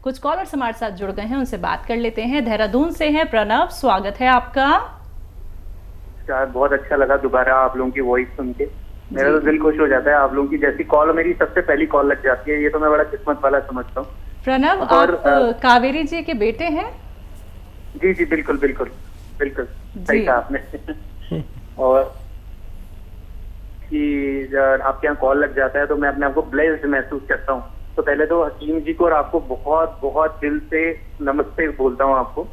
कुछ कॉलर्स हमारे साथ जुड़ गए हैं, उनसे बात कर लेते हैं। देहरादून से हैं प्रणव, स्वागत है आपका। यार बहुत अच्छा लगा दोबारा आप लोगों की वॉइस सुन के, मेरा तो दिल खुश हो जाता है। आप लोगों की जैसी कॉल मेरी सबसे पहली कॉल लग जाती है, ये तो मैं बड़ा किस्मत वाला समझता हूँ। प्रणव, और आप कावेरी जी के बेटे हैं? जी जी बिल्कुल बिल्कुल बिल्कुल सही जी। कहा आपने। और कि जब आपके यहाँ कॉल लग जाता है तो मैं अपने आप को ब्लेस्ड महसूस करता हूँ। तो पहले तो हकीम जी को और आपको बहुत बहुत दिल से नमस्ते बोलता हूँ आपको।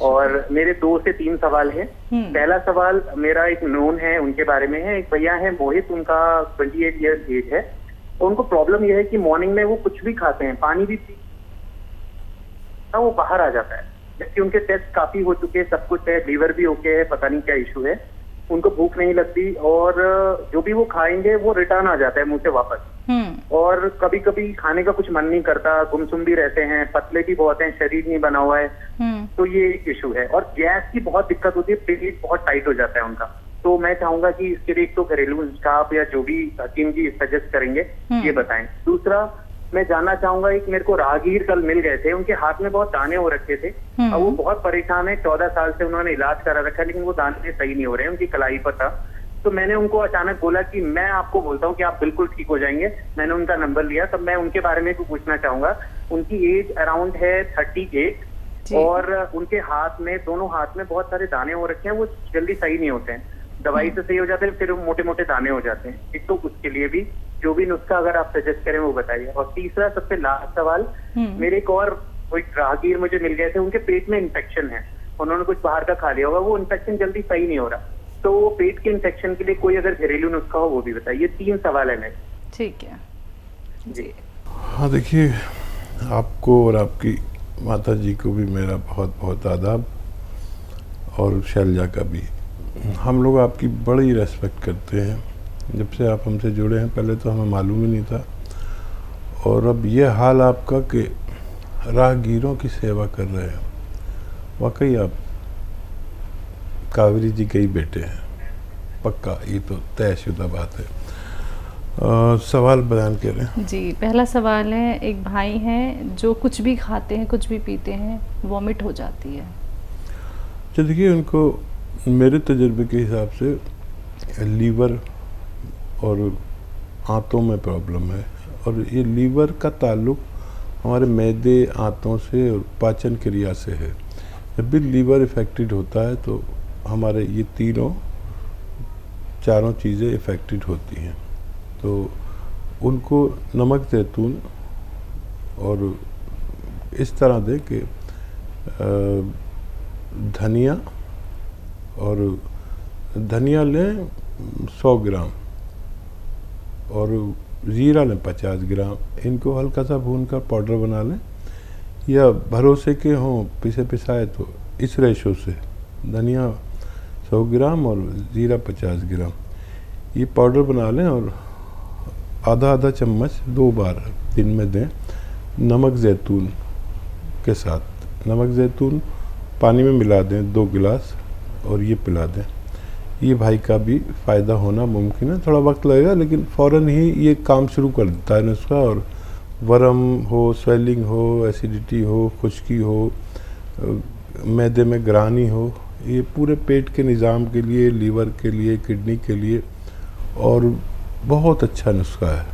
और मेरे 2 से 3 सवाल हैं। पहला सवाल मेरा एक नोन है उनके बारे में है। एक भैया है मोहित, उनका 28 ईयर्स एज है। तो उनको प्रॉब्लम यह है कि मॉर्निंग में वो कुछ भी खाते हैं, पानी भी पी, वो बाहर आ जाता है। जबकि उनके टेस्ट काफी हो चुके हैं, सब कुछ है, लीवर भी ओके है, पता नहीं क्या इशू है। उनको भूख नहीं लगती और जो भी वो खाएंगे वो रिटर्न आ जाता है मुंह से वापस। और कभी कभी खाने का कुछ मन नहीं करता, गुमसुम भी रहते हैं, पतले भी बहुत हैं, शरीर नहीं बना हुआ है। तो ये एक इशू है। और गैस की बहुत दिक्कत होती है, पेट बहुत टाइट हो जाता है उनका। तो मैं चाहूंगा कि इसके लिए एक तो घरेलू नुस्खा आप या जो भी हकीम जी सजेस्ट करेंगे ये बताएं। दूसरा मैं जानना चाहूंगा, एक मेरे को राहगीर कल मिल गए थे, उनके हाथ में बहुत दाने हो रखे थे और वो बहुत परेशान है। 14 साल से उन्होंने इलाज करा रखा है लेकिन वो दाने सही नहीं हो रहे हैं, उनकी कलाई पर था। तो मैंने उनको अचानक बोला कि मैं आपको बोलता हूँ कि आप बिल्कुल ठीक हो जाएंगे। मैंने उनका नंबर लिया, तब मैं उनके बारे में भी पूछना चाहूंगा। उनकी एज अराउंड है 38 और उनके हाथ में, दोनों हाथ में बहुत सारे दाने हो रखे हैं, वो जल्दी सही नहीं होते हैं। दवाई से सही हो जाते हैं, फिर मोटे मोटे दाने हो जाते हैं। एक तो उसके लिए भी जो भी नुस्खा अगर आप सजेस्ट करें वो बताइए। और तीसरा सबसे लास्ट सवाल, मेरे एक और कोई राहगीर मुझे मिल गए थे, उनके पेट में इन्फेक्शन है, उन्होंने कुछ बाहर का खा लिया होगा, वो इन्फेक्शन जल्दी सही नहीं हो रहा। तो पेट के इन्फेक्शन के लिए कोई अगर घरेलू नुस्खा हो वो भी बताइए। 3 सवाल है मेरे। ठीक है जी। हाँ देखिए, आपको और आपकी माता जी को भी मेरा बहुत बहुत आदाब, और शैलजा का भी। हम लोग आपकी बड़ी रेस्पेक्ट करते हैं। जब से आप हमसे जुड़े हैं, पहले तो हमें मालूम ही नहीं था, और अब ये हाल आपका कि राहगीरों की सेवा कर रहे हैं। वाकई आप कावेरी जी के ही बेटे हैं, पक्का, ये तो तयशुदा बात है। सवाल बयान करें। जी, पहला सवाल है, एक भाई हैं जो कुछ भी खाते हैं, कुछ भी पीते हैं, वॉमिट हो जाती है। तो देखिए, उनको मेरे तजुर्बे के हिसाब से लीवर और आंतों में प्रॉब्लम है। और ये लीवर का ताल्लुक हमारे मैदे, आंतों से और पाचन क्रिया से है। जब भी लीवर इफ़ेक्टेड होता है तो हमारे ये चारों चीज़ें इफ़ेक्टेड होती हैं। तो उनको नमक ज़ैतून और इस तरह दे कि धनिया लें 100 ग्राम और ज़ीरा लें 50 ग्राम। इनको हल्का सा भून कर पाउडर बना लें, या भरोसे के हों पिसे पिसाए तो इस रेशो से धनिया 100 ग्राम और ज़ीरा 50 ग्राम ये पाउडर बना लें और आधा आधा चम्मच 2 बार दिन में दें, नमक ज़ैतून के साथ। नमक ज़ैतून पानी में मिला दें 2 गिलास और ये पिला दें। ये भाई का भी फ़ायदा होना मुमकिन है, थोड़ा वक्त लगेगा लेकिन फ़ौरन ही ये काम शुरू कर देता है नुस्खा। और वरम हो, स्वेलिंग हो, एसिडिटी हो, खुश्की हो, मैदे में ग्रानी हो, ये पूरे पेट के निज़ाम के लिए, लीवर के लिए, किडनी के लिए और बहुत अच्छा नुस्खा है,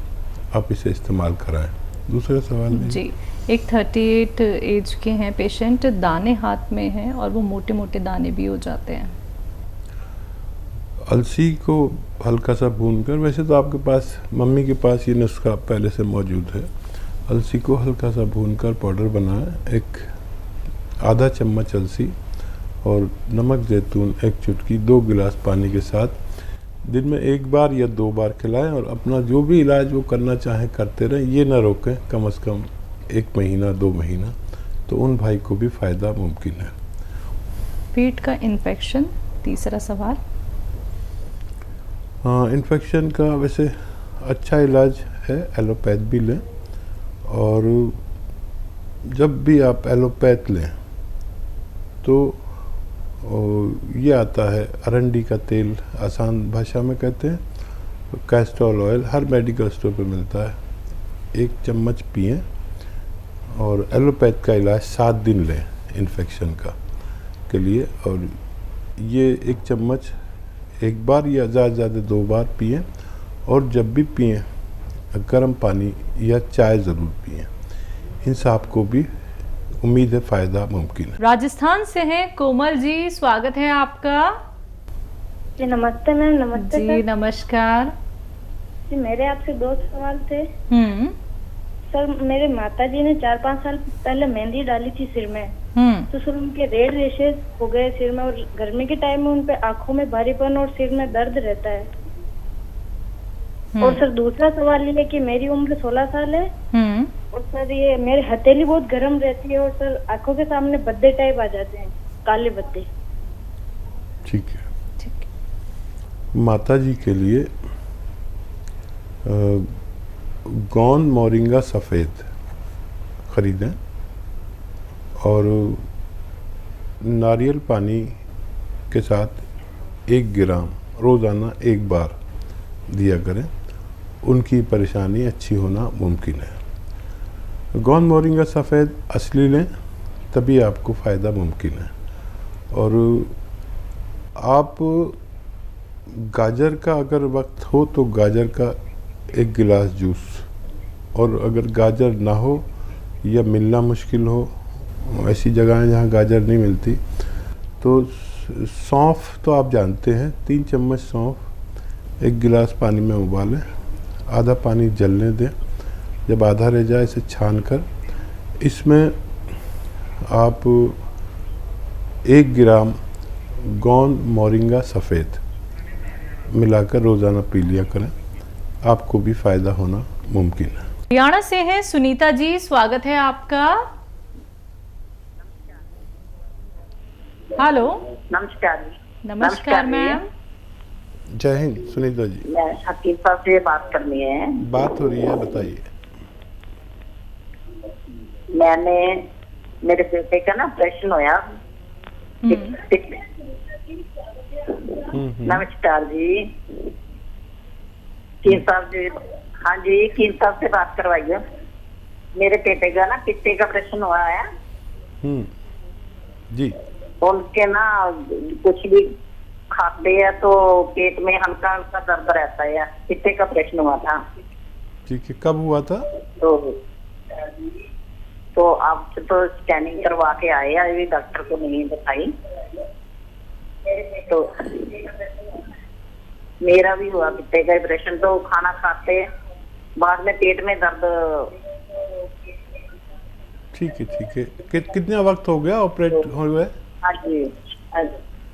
आप इसे इस्तेमाल कराएं। दूसरा सवाल जी, एक 38 एज के हैं पेशेंट, दाने हाथ में हैं और वो मोटे मोटे दाने भी हो जाते हैं। अलसी को हल्का सा भूनकर, वैसे तो आपके पास, मम्मी के पास ये नुस्खा पहले से मौजूद है। अलसी को हल्का सा भूनकर पाउडर बनाएं, एक आधा चम्मच अलसी और नमक ज़ैतून 1 चुटकी 2 गिलास पानी के साथ दिन में 1 बार या 2 बार खिलाएं। और अपना जो भी इलाज वो करना चाहें करते रहें, ये ना रोकें, कम से कम 1 महीना 2 महीना, तो उन भाई को भी फ़ायदा मुमकिन है। पेट का इन्फेक्शन, तीसरा सवाल। हाँ, इन्फेक्शन का वैसे अच्छा इलाज है, एलोपैथ भी लें। और जब भी आप एलोपैथ लें तो ये आता है अरंडी का तेल, आसान भाषा में कहते हैं, कैस्ट्रोल ऑयल, हर मेडिकल स्टोर पर मिलता है। 1 चम्मच पिएं और एलोपैथ का इलाज 7 दिन लें इन्फेक्शन का के लिए। और ये 1 चम्मच एक बार या ज़्यादा से ज़्यादा 2 बार पिएं, और जब भी पिएं गर्म पानी या चाय ज़रूर पिएं। इनसे आपको भी उम्मीद है फ़ायदा मुमकिन है। राजस्थान से हैं कोमल जी, स्वागत है आपका। जी नमस्ते मैम। नमस्ते जी सर। नमस्कार। जी मेरे आपसे 2 सवाल थे। हम्म सर मेरे माता जी ने 4-5 साल पहले मेहंदी डाली थी सिर में, तो सर उनके रेड रेशेज हो गए सिर में, और गर्मी के टाइम में उन पे आंखों में भारीपन और सिर में दर्द रहता है। और सर दूसरा सवाल ये है कि मेरी उम्र 16 साल है, और सर ये मेरी हथेली बहुत गर्म रहती है, और सर आंखों के सामने बद्दे टाइप आ जाते हैं, काले बद्दे। ठीक है, माता जी के लिए गौन मोरिंगा सफ़ेद ख़रीदें और नारियल पानी के साथ 1 ग्राम रोज़ाना 1 बार दिया करें। उनकी परेशानी अच्छी होना मुमकिन है। गौन मोरिंगा सफ़ेद असली लें, तभी आपको फ़ायदा मुमकिन है। और आप गाजर का अगर वक्त हो तो गाजर का 1 गिलास जूस, और अगर गाजर ना हो या मिलना मुश्किल हो, ऐसी जगहें जहाँ गाजर नहीं मिलती, तो सौंफ तो आप जानते हैं, 3 चम्मच सौंफ 1 गिलास पानी में उबालें, आधा पानी जलने दें। जब आधा रह जाए इसे छान कर इसमें आप 1 ग्राम गौन मोरिंगा सफ़ेद मिलाकर रोज़ाना पी लिया करें, आपको भी फ़ायदा होना मुमकिन है। हरियाणा से हैं सुनीता जी, स्वागत है आपका। हेलो। नमस्कार। नमस्कार मैम। जय हिंद सुनीता जी। मैं हकीम साहब से बात करनी है। बात हो रही है, बताइए। मैंने मेरे बेटे का ना ऑपरेशन होया। नमस्कार जी। हकीम साहब जी, हाँ जी, हकीम साहब से बात करवाइए। मेरे बेटे का ना पित्ते का ऑपरेशन हुआ है। जी। उनके ना कुछ भी खाते हैं तो पेट में हल्का हल्का दर्द रहता है। पित्ते का ऑपरेशन हुआ था। ठीक है, कब हुआ था? तो आप तो स्कैनिंग करवा के आए, अभी डॉक्टर को नहीं बताई। तो मेरा भी हुआ पित्ते का ऑपरेशन। तो खाना खाते बाद में पेट में दर्द। ठीक है, ठीक है। कितना वक्त हो गया ऑपरेट हुए? हाँ जी,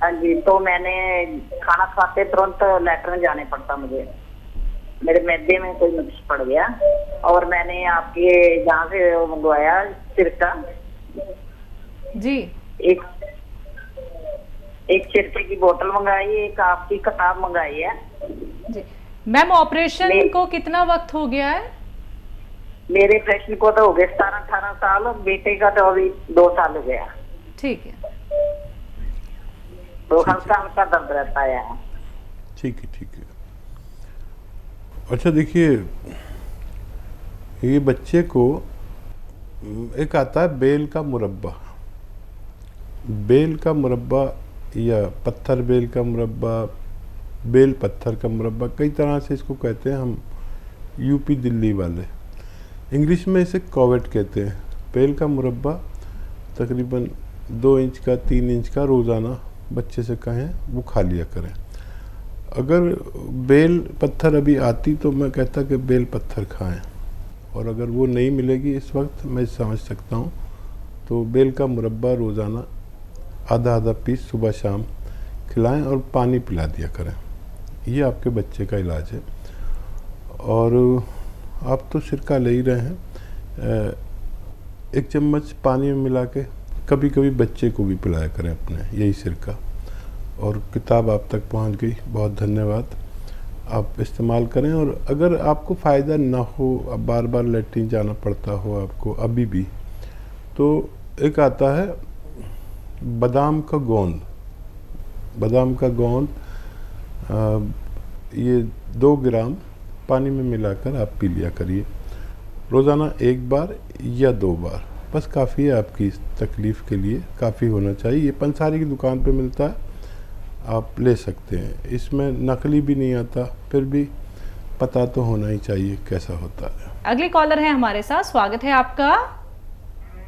हाँ जी। तो मैंने खाना खाते तुरंत लैट्रिन जाने पड़ता मुझे, मेरे मैदे में कोई नुक्स पड़ गया। और मैंने आपके जहाँ से मंगवाया सिरका जी, एक सिरके की बोतल मंगाई, एक आपकी किताब मंगाई है जी। मैम ऑपरेशन को कितना वक्त हो गया है? मेरे ऑपरेशन को तो हो गए 17-18 साल, और बेटे का तो अभी 2 साल हो गया। ठीक है। तो हल्का हल्का दर्द रहता है। ठीक है, ठीक है। अच्छा देखिए, ये बच्चे को एक आता है बेल का मुरब्बा। बेल का मुरब्बा या पत्थर बेल का मुरब्बा, बेल पत्थर का मुरब्बा, कई तरह से इसको कहते हैं हम यूपी दिल्ली वाले। इंग्लिश में इसे कोवेट कहते हैं। बेल का मुरब्बा तकरीबन 2 इंच का 3 इंच का रोज़ाना बच्चे से कहें वो खा लिया करें। अगर बेल पत्थर अभी आती तो मैं कहता कि बेल पत्थर खाएं, और अगर वो नहीं मिलेगी इस वक्त, मैं समझ सकता हूँ, तो बेल का मुरब्बा रोज़ाना आधा आधा पीस सुबह शाम खिलाएं और पानी पिला दिया करें। ये आपके बच्चे का इलाज है। और आप तो सिरका ले ही रहे हैं, 1 चम्मच पानी में मिला के कभी कभी बच्चे को भी पिलाया करें अपने, यही सिरका। और किताब आप तक पहुंच गई, बहुत धन्यवाद। आप इस्तेमाल करें। और अगर आपको फ़ायदा ना हो, अब बार बार लैट्रिन जाना पड़ता हो आपको अभी भी, तो एक आता है बादाम का गोंद। बादाम का गोंद ये 2 ग्राम पानी में मिलाकर आप पी लिया करिए रोज़ाना 1 बार या 2 बार। बस काफ़ी है आपकी इस तकलीफ़ के लिए, काफ़ी होना चाहिए। ये पंसारी की दुकान पे मिलता है, आप ले सकते हैं। इसमें नकली भी नहीं आता, फिर भी पता तो होना ही चाहिए कैसा होता है। अगले कॉलर है हमारे साथ, स्वागत है आपका।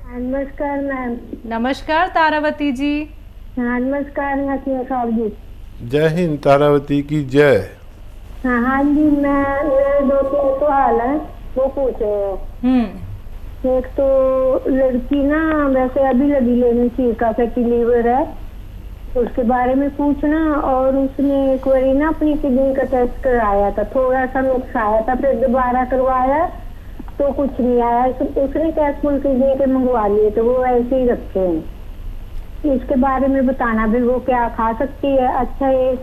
नमस्कार मैम। नमस्कार तारावती जी। हाँ नमस्कार नसीमा साहब जी। जय हिंद तारावती की जय। हाँ जी, मैं मेरे 2-3 सवाल है वो पूछ रहे हैं। एक तो लड़की ना वैसे अभी लगी लेनी चाहिए का फैटी लीवर है, उसके बारे में पूछना। और उसने एक बारी ना अपनी किडनी का टेस्ट कराया था, थोड़ा सा नुक्स आया था, फिर दोबारा करवाया तो कुछ नहीं आया। उसने कैप्सूल किडनी के मंगवा लिए तो वो ऐसे ही रखे हैं। इसके बारे में बताना भी वो क्या खा सकती है। अच्छा, एक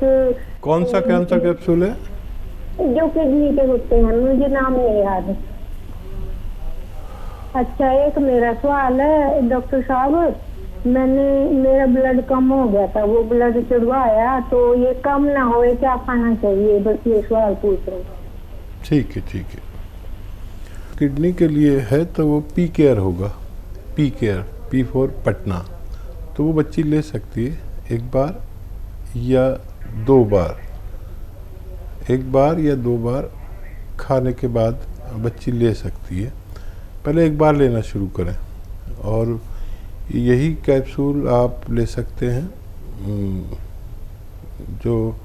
कौन सा कैप्सूल है? जो किडनी के होते हैं, मुझे नाम नहीं याद। अच्छा, एक मेरा सवाल है डॉक्टर साहब, मेरा ब्लड कम हो गया था, वो ब्लड चढ़वाया तो ये कम ना होए, क्या खाना चाहिए? बस ये सवाल पूछ रहा हूँ। ठीक है ठीक है। किडनी के लिए है तो वो पी केयर होगा, P care, P for Patna. तो वो बच्ची ले सकती है एक बार या 2 बार, एक बार या 2 बार खाने के बाद बच्ची ले सकती है। पहले एक बार लेना शुरू करें और यही कैप्सूल आप ले सकते हैं, जो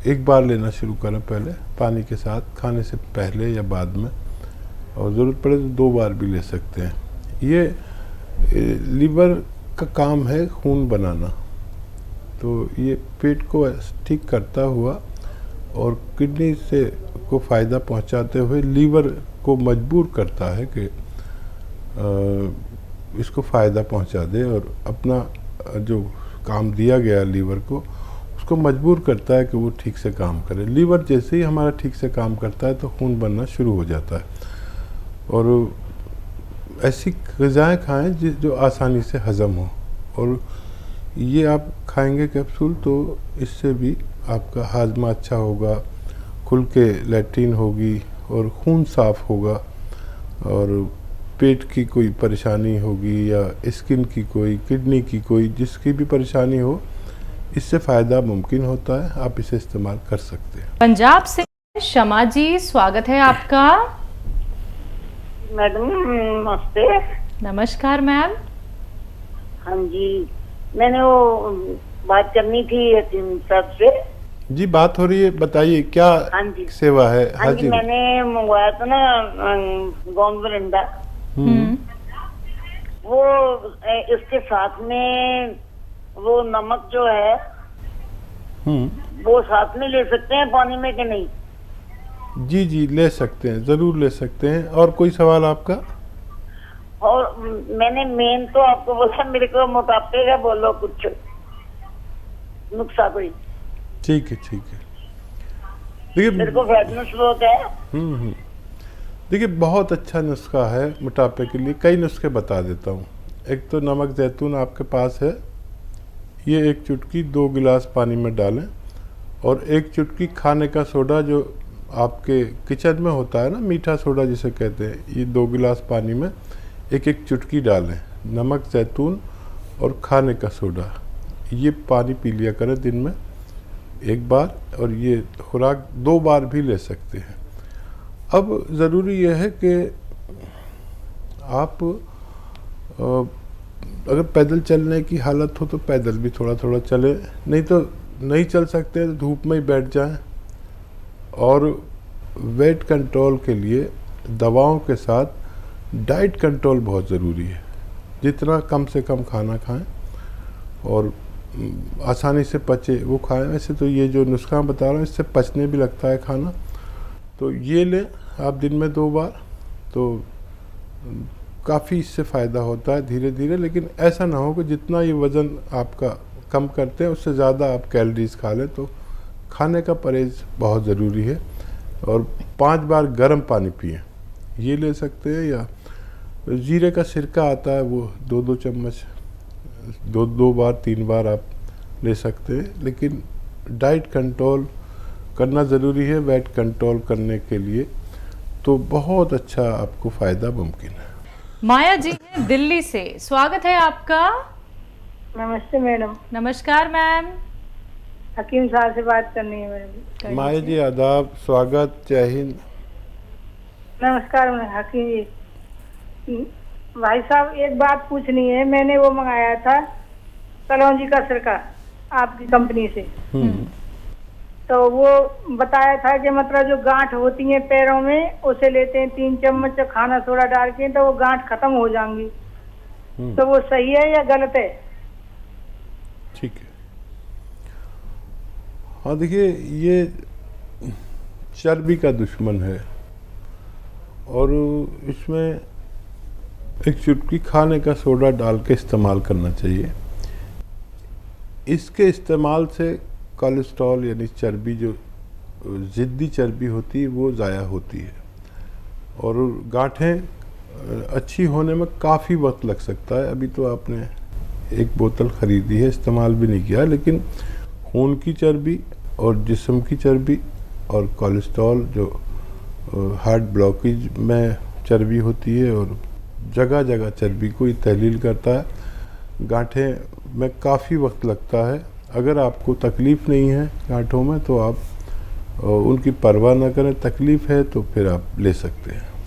एक बार लेना शुरू करें पहले पानी के साथ, खाने से पहले या बाद में, और ज़रूरत पड़े तो 2 बार भी ले सकते हैं। ये लीवर का काम है खून बनाना, तो ये पेट को ठीक करता हुआ और किडनी से को फ़ायदा पहुंचाते हुए लीवर को मजबूर करता है कि इसको फ़ायदा पहुंचा दे और अपना जो काम दिया गया लीवर को उसको मजबूर करता है कि वो ठीक से काम करे। लीवर जैसे ही हमारा ठीक से काम करता है तो खून बनना शुरू हो जाता है। और ऐसी ग़िज़ाएँ खाएं जो आसानी से हज़म हो, और ये आप खाएंगे कैप्सूल तो इससे भी आपका हाजमा अच्छा होगा, खुल के लैट्रिन होगी और खून साफ़ होगा, और पेट की कोई परेशानी होगी या स्किन की कोई, किडनी की कोई, जिसकी भी परेशानी हो, इससे फ़ायदा मुमकिन होता है। आप इसे इस्तेमाल कर सकते हैं। पंजाब से शमा जी, स्वागत है आपका। मैडम नमस्ते। नमस्कार मैम। हाँ जी, मैंने वो बात करनी थी यतीम साहब से। जी बात हो रही है, बताइए क्या हाँ जी सेवा है? हाँ जी, मैंने मंगवाया था ना गोंद बरिंदा, वो इसके साथ में वो नमक जो है वो साथ में ले सकते हैं पानी में कि नहीं? जी जी ले सकते हैं, ज़रूर ले सकते हैं। और कोई सवाल आपका? और मैंने मेन तो आपको बोला मेरे को मोटापे का बोलो कुछ नुस्खा कोई। ठीक है ठीक है। देखिए मेरे को फैटनेस बहुत है। देखिए बहुत अच्छा नुस्खा है मोटापे के लिए, कई नुस्खे बता देता हूँ। एक तो नमक जैतून आपके पास है, ये 1 चुटकी 2 गिलास पानी में डालें, और 1 चुटकी खाने का सोडा जो आपके किचन में होता है ना, मीठा सोडा जिसे कहते हैं, ये 2 गिलास पानी में 1-1 चुटकी डालें। नमक जैतून और खाने का सोडा, ये पानी पी लिया करें दिन में 1 बार, और ये खुराक 2 बार भी ले सकते हैं। अब ज़रूरी यह है कि आप अगर पैदल चलने की हालत हो तो पैदल भी थोड़ा थोड़ा चलें, नहीं तो नहीं चल सकते तो धूप में ही बैठ जाएं। और वेट कंट्रोल के लिए दवाओं के साथ डाइट कंट्रोल बहुत ज़रूरी है। जितना कम से कम खाना खाएं और आसानी से पचे वो खाएं। वैसे तो ये जो नुस्खा बता रहा हूँ इससे पचने भी लगता है खाना, तो ये लें आप दिन में 2 बार, तो काफ़ी इससे फ़ायदा होता है धीरे धीरे। लेकिन ऐसा ना हो कि जितना ये वज़न आपका कम करते हैं उससे ज़्यादा आप कैलोरीज खा लें, तो खाने का परहेज़ बहुत ज़रूरी है। और 5 बार गर्म पानी पिएं, ये ले सकते हैं। या जीरे का सिरका आता है, वो 2-2 चम्मच 2 बार 3 बार आप ले सकते हैं। लेकिन डाइट कंट्रोल करना ज़रूरी है वेट कंट्रोल करने के लिए, तो बहुत अच्छा आपको फ़ायदा मुमकिन है। माया जी हैं दिल्ली से, स्वागत है आपका। नमस्ते मैडम। नमस्कार मैम। हकीम साहब से बात करनी है मैडम। माया जी आदाब, स्वागत, जय हिंद। नमस्कार हकीम जी। भाई साहब एक बात पूछनी है, मैंने वो मंगाया था कलौंजी का सिरका आपकी कंपनी से, तो वो बताया था कि मतलब जो गांठ होती है पैरों में उसे लेते हैं 3 चम्मच खाना सोडा डाल के तो वो गांठ खत्म हो जाएंगी, तो वो सही है या गलत है? ठीक है। हाँ देखिए, ये चर्बी का दुश्मन है और इसमें एक चुटकी खाने का सोडा डाल के इस्तेमाल करना चाहिए। इसके इस्तेमाल से कोलेस्ट्रॉल यानी चर्बी, जो ज़िद्दी चर्बी होती है, वो ज़ाया होती है और गांठें अच्छी होने में काफ़ी वक्त लग सकता है। अभी तो आपने एक बोतल ख़रीदी है, इस्तेमाल भी नहीं किया, लेकिन खून की चर्बी और जिस्म की चर्बी और कोलेस्ट्रॉल, जो हार्ट ब्लॉकेज में चर्बी होती है और जगह जगह चर्बी को ये तहलील करता है, गांठें में काफ़ी वक्त लगता है। अगर आपको तकलीफ़ नहीं है गांठों में तो आप उनकी परवाह ना करें, तकलीफ़ है तो फिर आप ले सकते हैं।